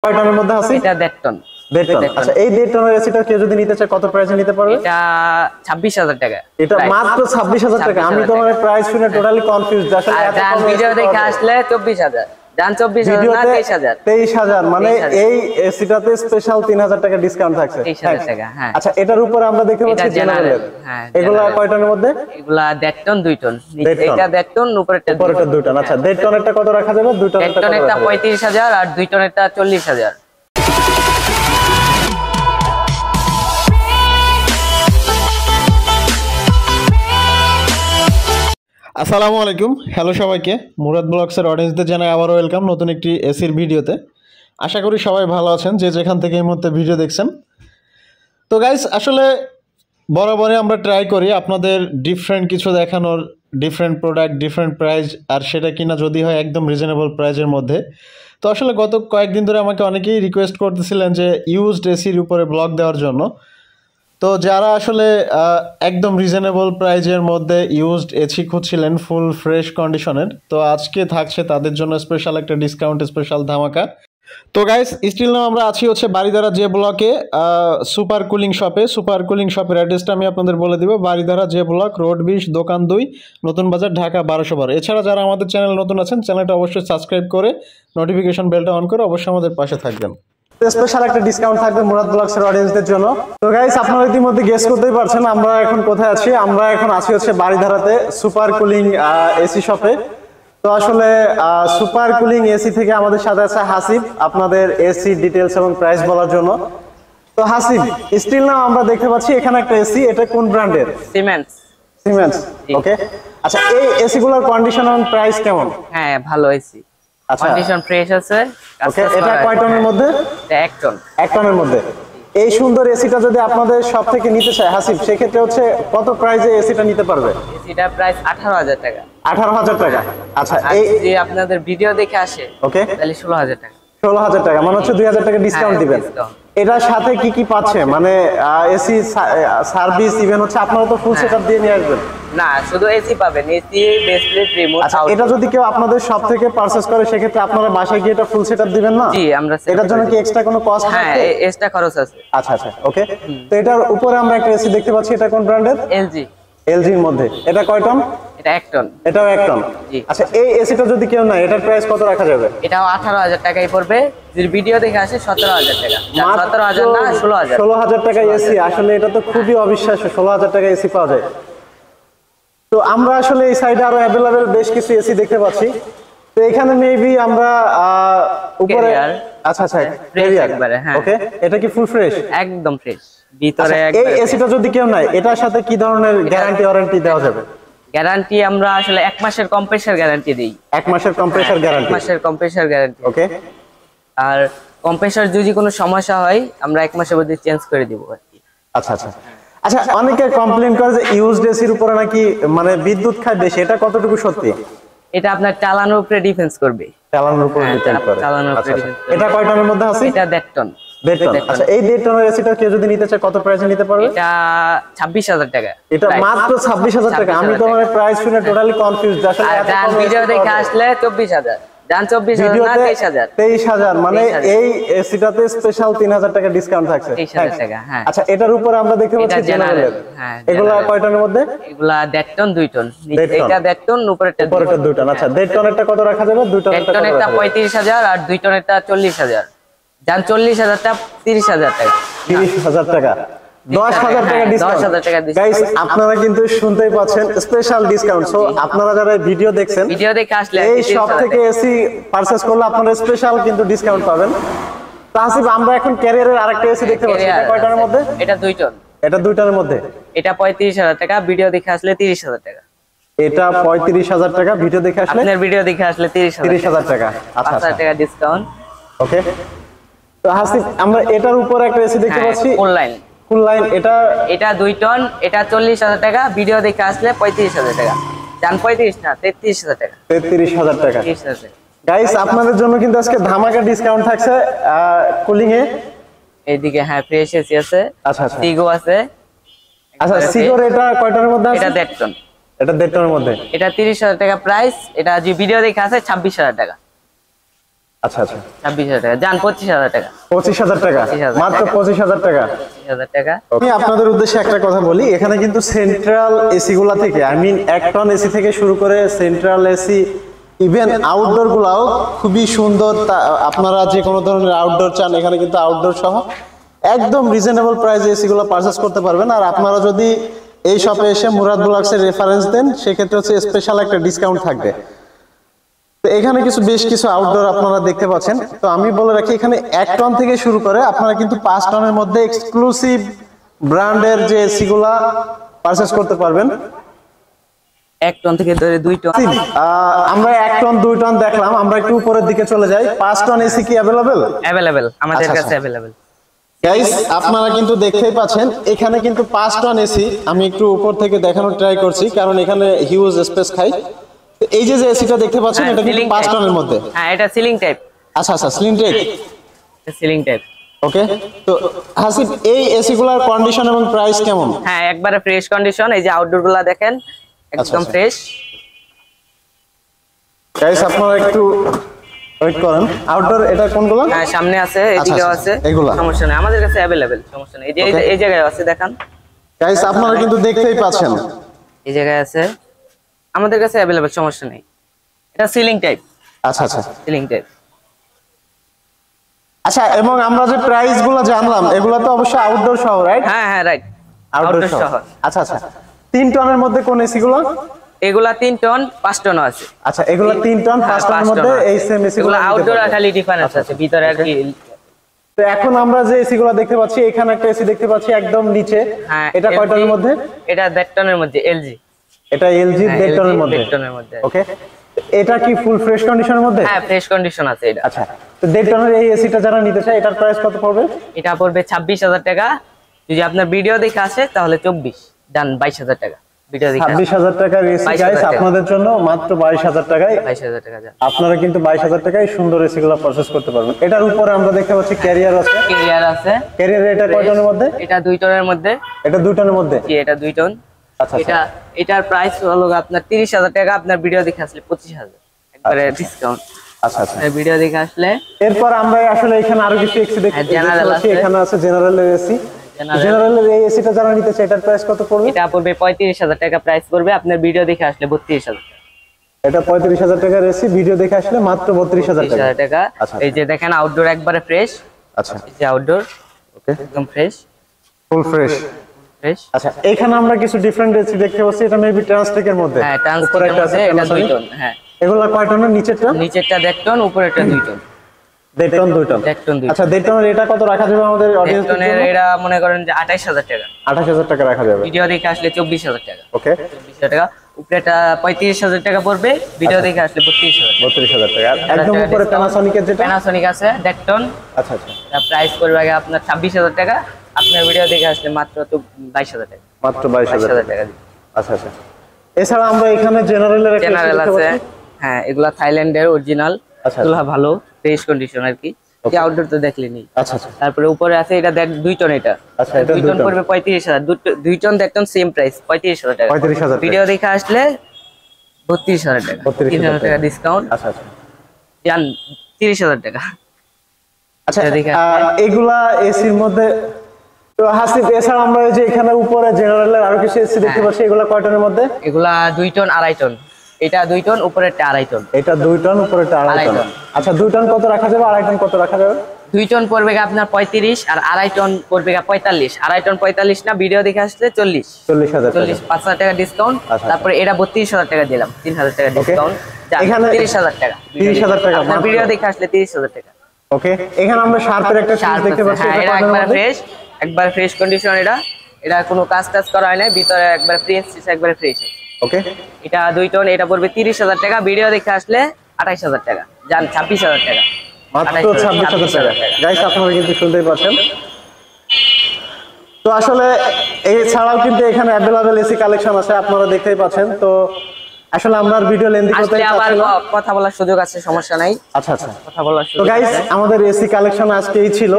কয় টনের মধ্যে আছে? এটা 1.5 টন। 1.5 টন। আচ্ছা, এই 1.5 টনের এসিটা কেউ যদি নিতে চায় কত প্রাইসে নিতে পারবে? এটা 26,000 টাকা। এটা মাত্র 26,000 টাকা। আমি তো মানে প্রাইস শুনে টোটালি কনফিউজড। আসলে এত কম ভিডিও দেখে আসলে 24,000, জান 24,000 না 23,000। 23,000 মানে এই এসিটাতে স্পেশাল 3,000 টাকা ডিসকাউন্ট থাকছে। 23,000 টাকা। হ্যাঁ। আচ্ছা, এটার উপরে আমরা দেখতে পাচ্ছি জেনারেল। হ্যাঁ, এগুলা কয় টনের মধ্যে? এগুলা 1.5 টন 2 টন। এটা 1.5 টন, উপরেরটা 2 টন। আচ্ছা, 1.5 টনেরটা কত রাখা যাবে? 2 টনেরটা 35,000 আর 2 টনেরটা 40,000। আসসালামু আলাইকুম, হ্যালো সবাইকে। মুরাদ ব্লগসের অডিয়েন্সদের জানাই আবারও ওয়েলকাম নতুন একটি এসির ভিডিওতে। আশা করি সবাই ভালো আছেন যে যেখান থেকে এই মুহূর্তে ভিডিও দেখছেন। তো গাইস, আসলে বরাবরই আমরা ট্রাই করি আপনাদের ডিফারেন্ট কিছু দেখানোর, ডিফারেন্ট প্রোডাক্ট, ডিফারেন্ট প্রাইস, আর সেটা কিনা যদি হয় একদম রিজনেবল প্রাইসের মধ্যে। তো আসলে গত কয়েকদিন ধরে আমাকে অনেকেই রিকোয়েস্ট করতেছিলেন যে ইউজড এসির উপরে ব্লগ দেওয়ার জন্য। তো যারা আসলে একদম রিজনেবল প্রাইজের মধ্যে ইউজড এসি খুঁজছিলেন ফুল ফ্রেশ কন্ডিশনের, তো আজকে থাকছে তাদের জন্য স্পেশাল একটা ডিসকাউন্ট, স্পেশাল ধামাকা। তো গাইস, স্টিল নাও আমরা আছি হচ্ছে বারিধারা যে ব্লকে সুপার কুলিং শপে। সুপার কুলিং শপের অ্যাড্রেসটা আমি আপনাদের বলে দিব। বারিধারা যে ব্লক, রোড 20, দোকান 2, নতুন বাজার, ঢাকা 1212। এছাড়া যারা আমাদের চ্যানেল নতুন আছেন, চ্যানেলটা অবশ্যই সাবস্ক্রাইব করে নোটিফিকেশন বেলটা অন করে অবশ্যই আমাদের পাশে থাকবেন। স্পেশাল একটা ডিসকাউন্ট থাকবে মুরাদ ব্লগসের অডিয়েন্সদের জন্য। তো গাইস, আপনারা ইতিমধ্যে গেস করতেই পারছেন আমরা এখন কোথায় আছি। আমরা এখন আছি হচ্ছে বারিধারাতে সুপার কুলিং এসি শপে। তো আসলে সুপার কুলিং এসি থেকে আমাদের সাথে আছে হাসিব, আপনাদের এসি ডিটেইলস এবং প্রাইস বলার জন্য। তো হাসিব, স্টিল নাও আমরা দেখতে পাচ্ছি এখানে একটা এসি, এটা কোন ব্র্যান্ডের? সিমেন্স। সিমেন্স, ওকে। আচ্ছা, এই এসি গুলোর কন্ডিশন এবং প্রাইস কেমন? হ্যাঁ, ভালো এসি, কন্ডিশন ফ্রেশ আছে। ওকে, এটা কয় টনের মধ্যে? এটা 1 টন। 1 টনের মধ্যে। এই সুন্দর এসিটা যদি আপনাদের সব থেকে নিতে চায় হাসিব, সেক্ষেত্রে হচ্ছে কত প্রাইসে এসিটা নিতে পারবে? এসিটা প্রাইস 18,000 টাকা। 18,000 টাকা। আচ্ছা, এই যে আপনাদের ভিডিও দেখে আসে, ওকে, তাহলে 16,000 টাকা। 16,000 টাকা, মানে হচ্ছে 2,000 টাকা ডিসকাউন্ট দিবেন। এটার সাথে কি কি পাচ্ছে? মানে এসি সার্ভিস, ইভেন হচ্ছে আপনারা তো ফুল সেটআপ দিয়ে নিয়ে আসবেন? না, শুধু এসি পাবেন, এসি বেস প্লেট, রিমোট। আচ্ছা, এটা যদি কেউ আপনাদের সব থেকে পারচেজ করে, সেক্ষেত্রে আপনারা বাসায় গিয়ে এটা ফুল সেটআপ দিবেন না? জি, আমরা এটার জন্য কি এক্সট্রা কোনো কস্ট আছে? হ্যাঁ, এক্সট্রা খরচ আছে। আচ্ছা আচ্ছা, ওকে। তো এটার উপরে আমরা একটা এসি দেখতে পাচ্ছি, এটা কোন ব্র্যান্ডের? এলজি। এলজির মধ্যে। এটা কয় টন? এটা 1 টন। এটাও 1 টন। আচ্ছা, এই এসিটা যদি কেউ নেয়, এটার প্রাইস কত রাখা যাবে? এটাও 18,000 টাকাই পড়বে। যদি ভিডিও দেখে আসে 17,000 টাকা। 17,000 না, 16,000। 16,000 টাকা এসি। আসলে এটা তো খুবই অবিশ্বাস্য, 16,000 টাকা এসি পাওয়া যায়। তো আমরা আসলে এই সাইডে আরো অ্যাভেলেবেল বেশ কিছু এসি দেখতে পাচ্ছি। তো এখানে মেবি আমরা উপরে, আচ্ছা আচ্ছা, একবারে। হ্যাঁ, ওকে। এটা কি ফুল ফ্রেশ? একদম ফ্রেশ ভিতরে। এই এসিটা যদি কেউ নেয়, এটার সাথে কি ধরনের গ্যারান্টি ওয়ারেন্টি দেওয়া যাবে? গ্যারান্টি আমরা আসলে 1 মাসের কম্প্রেসার গ্যারান্টি দেই। 1 মাসের কম্প্রেসার গ্যারান্টি? 1 মাসের কম্প্রেসার গ্যারান্টি, ওকে। আর কম্প্রেসার যদি কোনো সমস্যা হয়, আমরা 1 মাসের মধ্যে চেঞ্জ করে দিব আর কি। আচ্ছা আচ্ছা আচ্ছা, অনেকে কমপ্লেইন করে যে ইউজড এসির উপরে নাকি মানে বিদ্যুৎ খায় বেশি, এটা কতটুকু সত্যি? এটা আপনার চালানোর উপরে ডিফেন্স করবে। চালানোর উপরে ডিপেন্ড করে। চালানোর উপরে ডিফেন্স করবে। এটা কয় টনের মধ্যে আছে? এটা 1.5 টন। 1.5 টন। আচ্ছা, এই 1.5 টনের এসিটা কেউ যদি নিতে চায় কত প্রাইসে নিতে পারবে? এটা 26,000 টাকা। এটা মাত্র 26,000 টাকা। আমি তো মানে প্রাইস শুনে টোটালি কনফিউজড। আসলে এত কম ভিডিও দেখে আসলে 24,000, জান 24,000 না 23,000। 23,000 মানে এই এসিটাতে স্পেশাল 3,000 টাকা ডিসকাউন্ট থাকছে। 23,000 টাকা। হ্যাঁ। আচ্ছা, এটার উপরে আমরা দেখতে পাচ্ছি জেনারেল। হ্যাঁ, এগুলা কয় টনের মধ্যে? এগুলা 1.5 টন 2 টন। এটা 1.5 টন, উপরেরটা 2 টন। আচ্ছা, 1.5 টনেরটা কত রাখা যাবে? 2 টনেরটা 35,000 আর 2 টনেরটা 40,000। জান 40,000টা 30,000 টাকা। 30,000 টাকা, 10,000 টাকা ডিসকাউন্ট। 10,000 টাকা ডিসকাউন্ট। গাইস, আপনারা কিন্তু শুনতেই পাচ্ছেন স্পেশাল ডিসকাউন্ট। সো আপনারা যারা ভিডিও দেখছেন, ভিডিও দেখে আসলে এই শপ থেকে এসি পারচেজ করলে আপনারা স্পেশাল কিন্তু ডিসকাউন্ট পাবেন। তাহসিব, আমরা এখন ক্যারিয়ারের আরেকটা এসি দেখতে পাচ্ছি, এটা কয় টনের মধ্যে? এটা 2 টন। এটা 2 টনের মধ্যে। এটা 35,000 টাকা, ভিডিও দেখে আসলে 30,000 টাকা। এটা 35,000 টাকা, ভিডিও দেখে আসলে? আপনার ভিডিও দেখে আসলে 30,000 টাকা। আচ্ছা, 5,000 টাকা ডিসকাউন্ট। ওকে। তো হাসিব, আমরা এটার উপর একটা এসি দেখতে পাচ্ছি, ফুল লাইন। ফুল লাইন। এটা 2 টন, এটা 40,000 টাকা, ভিডিও দেখে আসলে 35,000 টাকা। জান 35 না, 33,000 টাকা। 33,000 টাকা। 33,000। গাইস, আপনাদের জন্য কিন্তু আজকে ধামাকা ডিসকাউন্ট থাকছে কুলিং এ। এইদিকে হ্যাঁ, ফ্রেশ এসি আছে। আচ্ছা আচ্ছা, সিগো আছে। আচ্ছা, সিগোর এটা কয় টনের মধ্যে আছে? এটা 1.5 টন। এটা 1.5 টনের মধ্যে। এটা 30,000 টাকা প্রাইস। এটা যে ভিডিও দেখে আছে 26,000 টাকা। আচ্ছা আচ্ছা 26,000 টাকা, যান 25,000 টাকা। 25,000 টাকা, 25,000 মাত্র 25,000 টাকা। 25,000 টাকা। আমি আপনাদের উদ্দেশ্যে একটা কথা বলি, এখানে কিন্তু সেন্ট্রাল এসি গুলা থেকে, আই মিন 1 টন এসি থেকে শুরু করে সেন্ট্রাল এসি, ইভেন আউটডোর গুলাও খুবই সুন্দর। আপনারা যে কোনো ধরনের আউটডোর চান, এখানে কিন্তু আউটডোর সহ একদম রিজনেবল প্রাইসে এসি গুলো পারচেজ করতে পারবেন। আর আপনারা যদি এই শপে এসে মুরাদ ব্লগসের রেফারেন্স দেন, সেক্ষেত্রে হচ্ছে স্পেশাল একটা ডিসকাউন্ট থাকবে। তো এখানে বেশ কিছু আউটডোর আপনারা দেখতে পাচ্ছেন। তো আমি বলে রাখি, এখানে 1 টন থেকে শুরু করে আপনারা কিন্তু 5 টনের মধ্যে এক্সক্লুসিভ ব্র্যান্ডের যে এসি গুলা পারচেজ করতে পারবেন। 1 টন থেকে ধরে 2 টন। আমরা 1 টন 2 টন দেখলাম, আমরা একটু উপরের দিকে চলে যাই। 5 টন এসি কি अवेलेबल? अवेलेबल, আমাদের কাছে अवेलेबल। গাইস, আপনারা কিন্তু দেখতেই পাচ্ছেন, এখানে কিন্তু 5 টন এসি আমি একটু উপর থেকে দেখানোর ট্রাই করছি, কারণ এখানে হিউজ স্পেস খাই। এই যে এসিটা দেখতে পাচ্ছেন, এটা কিন্তু 5 টনের মধ্যে। হ্যাঁ, এটা সিলিং টাইপ। আচ্ছা আচ্ছা, স্লিম টাইপ, সিলিং টাইপ। ওকে। তো হাসিব, এই এসি গুলার কন্ডিশন এবং প্রাইস কেমন? হ্যাঁ, একবারে ফ্রেশ কন্ডিশন। এই যে আউটডোর গুলা দেখেন, একদম ফ্রেশ। গাইস, আপনারা একটু ওয়েট করেন। আউটডোর এটা কোনগুলো? হ্যাঁ, সামনে আছে, এদিকেও আছে, এগুলা সমস্যা নেই, আমাদের কাছে अवेलेबल, সমস্যা নেই। এই যে এই জায়গায় আছে, দেখান। গাইস, আপনারা কিন্তু দেখতেই পাচ্ছেন, এই জায়গায় আছে, আমাদের কাছে अवेलेबल, সমস্যা নেই। এটা সিলিং টাইপ। আচ্ছা আচ্ছা, সিলিং টাইপ। আচ্ছা, এবং আমরা যে প্রাইস গুলো জানলাম, এগুলো তো অবশ্যই আউটডোর সহ, রাইট? হ্যাঁ হ্যাঁ, রাইট, আউটডোর সহ। আচ্ছা আচ্ছা, 3 টনের মধ্যে কোন এসি গুলো? এগুলা 3 টন, 5 টন আছে। আচ্ছা, এগুলো 3 টন 5 টনের মধ্যে এই সেম এসি গুলো। আউটডোর খালি ডিফারেন্স আছে, ভিতরে আর কি। তো এখন আমরা যে এসি গুলো দেখতে পাচ্ছি, এখানে একটা এসি দেখতে পাচ্ছি একদম নিচে। এটা কয় টনের মধ্যে? এটা 1.5 টনের মধ্যে, এলজি। এটা এলজি 1.5 টনের মধ্যে। 1.5 টনের মধ্যে। ওকে। এটা কি ফুল ফ্রেশ কন্ডিশনের মধ্যে? হ্যাঁ, ফ্রেশ কন্ডিশন আছে এটা। আচ্ছা, তো 1.5 টনের এই এসিটা যারা নিতে চায়, এটার প্রাইস কত পড়বে? এটা পড়বে 26,000 টাকা। যদি আপনার ভিডিও দেখে আসে তাহলে 24, ডান 22,000 টাকা। ভিডিও দেখে 26,000 টাকার এসি গাইস, আপনাদের জন্য মাত্র 22,000 টাকায়। 22,000 টাকা যান। আপনারা কিন্তু 22,000 টাকায় সুন্দর এসি গুলো পারচেজ করতে পারবেন। এটার উপরে আমরা দেখতে পাচ্ছি ক্যারিয়ার আছে। ক্যারিয়ার আছে। ক্যারিয়ার এটা কয় টনের মধ্যে? এটা 2 টনের মধ্যে। এটা 2 টনের মধ্যে? জি, এটা 2 টন। আচ্ছা, এটার প্রাইস হলো আপনার 30,000 টাকা। আপনার ভিডিও দেখে আসলে 25,000 একবারে ডিসকাউন্ট। আচ্ছা আচ্ছা, ভিডিও দেখে আসলে। এরপর আমরা আসলে এখানে আরো কিছু এসি দেখতে পাচ্ছি। এখানে আছে জেনারেলের এসি। জেনারেলের এই এসিটা যারা নিতে চায়, এটার প্রাইস কত পড়বে? এটা পড়বে 35,000 টাকা প্রাইস পড়বে। আপনার ভিডিও দেখে আসলে 32,000 টাকা। এটা 35,000 টাকার এসি, ভিডিও দেখে আসলে মাত্র 32,000 টাকা। এই যে দেখেন, আউটডোর একবারে ফ্রেশ। আচ্ছা, এই যে আউটডোর, ওকে, একদম ফ্রেশ, ফুল ফ্রেশ। আচ্ছা, এখানে আমরা কিছু ডিফারেন্ট এসি দেখতে পাচ্ছি। এটা মেবি ট্রান্সটেকের মধ্যে। হ্যাঁ, ট্রান্সটেকের মধ্যে। এটা 2 টন। হ্যাঁ, এগুলা কয় টনের? নিচেরটা 1.5 টন, উপরেরটা 2 ton. 1.5 ton 2 ton. 1 ton 2 ton. আচ্ছা, 1.5 টনের এটা কত রাখা যাবে আমাদের অডিয়েন্স এর জন্য? এটা মনে করেন যে 28,000 টাকা। 28,000 টাকা রাখা যাবে। ভিডিও দেখে আসলে 24,000 টাকা। ওকে, 24,000 টাকা। উপরেটা 35,000 টাকা পড়বে, ভিডিও দেখে আসলে 32,000 টাকা। 32,000 টাকা। আর একদম উপরে প্যানাসোনিকের যেটা? প্যানাসোনিক আছে 1.5 টন। আচ্ছা আচ্ছা, তার প্রাইস পড়বে আগে আপনার 26,000 টাকা। আপনার ভিডিও দেখে আসলে মাত্র 22,000 টাকা। মাত্র 22,000 টাকা। আচ্ছা আচ্ছা, এছাড়া আমরা এখানে জেনারেলের একটা জেনারেল আছে। হ্যাঁ, এগুলা থাইল্যান্ডের অরিজিনাল। এগুলা ভালো ফ্রেশ কন্ডিশন আর কি। এই আউটডোর তো দেখলেনি। আচ্ছা আচ্ছা, তারপরে উপরে আছে এটা 2 টন। এটা আচ্ছা, এটা 2 টন পড়বে 35,000। 2 টন 1 টন সেম প্রাইস, 35,000 টাকা। 35,000 ভিডিও দেখে আসলে 32,000 টাকা। 3,000 টাকা ডিসকাউন্ট। আচ্ছা আচ্ছা, জান 30,000 টাকা। আচ্ছা, এগুলা এসির মধ্যে তো হাসিব, এছাড়া আমরা এই যে এখানে উপরে জেনারেলের আরো কিছু এসি দেখতে পাচ্ছি। এগুলা কয় টনের মধ্যে? এগুলা 2 টন 2.5 টন। এটা 2 টন, উপরেরটা 2.5 টন। এটা 2 টন, উপরেরটা 2.5 টন। আচ্ছা, 2 টন কত রাখা যাবে? 2.5 টন কত রাখা যাবে? 2 টন পড়বে আপনার 35, আর 2.5 টন পড়বে 45। 2.5 টন 45 না, ভিডিও দেখে আসলে 40। 40,000 টাকা। 5,000 টাকা ডিসকাউন্ট। তারপরে এটা 32,000 টাকা দিলাম, 3,000 টাকা ডিসকাউন্ট। এখানে 30,000 টাকা। 30,000 টাকা। আপনার ভিডিও দেখে আসলে 30,000 টাকা। ওকে, এখানে আমরা শার্পের একটা সিরিজ দেখতে পাচ্ছি। হ্যাঁ, এটা একবার ফ্রেশ, একবার ফ্রেশ কন্ডিশন। এটা কোনো কাজ করা হয় না, ভিতরে একবার ফ্রেশ, একবার ফ্রেশ। ওকে, এটা 2 টন। এটা পড়বে 30,000 টাকা। ভিডিও দেখে আসলে 28,000 টাকা। জান 26,000 টাকা। মাত্র 26,000 টাকা। গাইস, আপনারা কিন্তু শুনতেই পাচ্ছেন। তো আসলে এছাড়াও কিন্তু এখানে अवेलेबल এসি কালেকশন আছে, আপনারা দেখতেই পাচ্ছেন। তো আসলে আমরা ভিডিও লেন্থি করতে আবার কথা বলার সুযোগ আছে, সমস্যা নাই। আচ্ছা আচ্ছা, কথা বলার সুযোগ। তো গাইস, আমাদের এসি কালেকশন আজকে এই ছিল।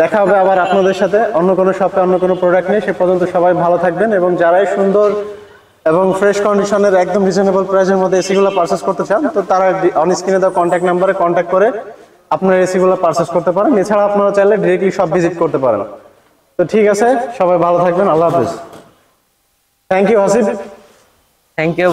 দেখা হবে আবার আপনাদের সাথে অন্য কোনো শপে অন্য কোনো প্রোডাক্ট নিয়ে। সে পর্যন্ত সবাই ভালো থাকবেন, এবং যারাই সুন্দর এবং ফ্রেশ কন্ডিশনের একদম রিজনেবল প্রাইসের মধ্যে এসিগুলো পারচেস করতে চান, তো তারা অন স্ক্রিনে দেওয়া কন্ট্যাক্ট নাম্বারে কন্ট্যাক্ট করে আপনার এসিগুলো পারচেস করতে পারেন। এছাড়া আপনারা চাইলে ডিরেক্টলি শপ ভিজিট করতে পারেন। তো ঠিক আছে, সবাই ভালো থাকবেন, আল্লাহ হাফেজ। Thank you Hasib. Thank you.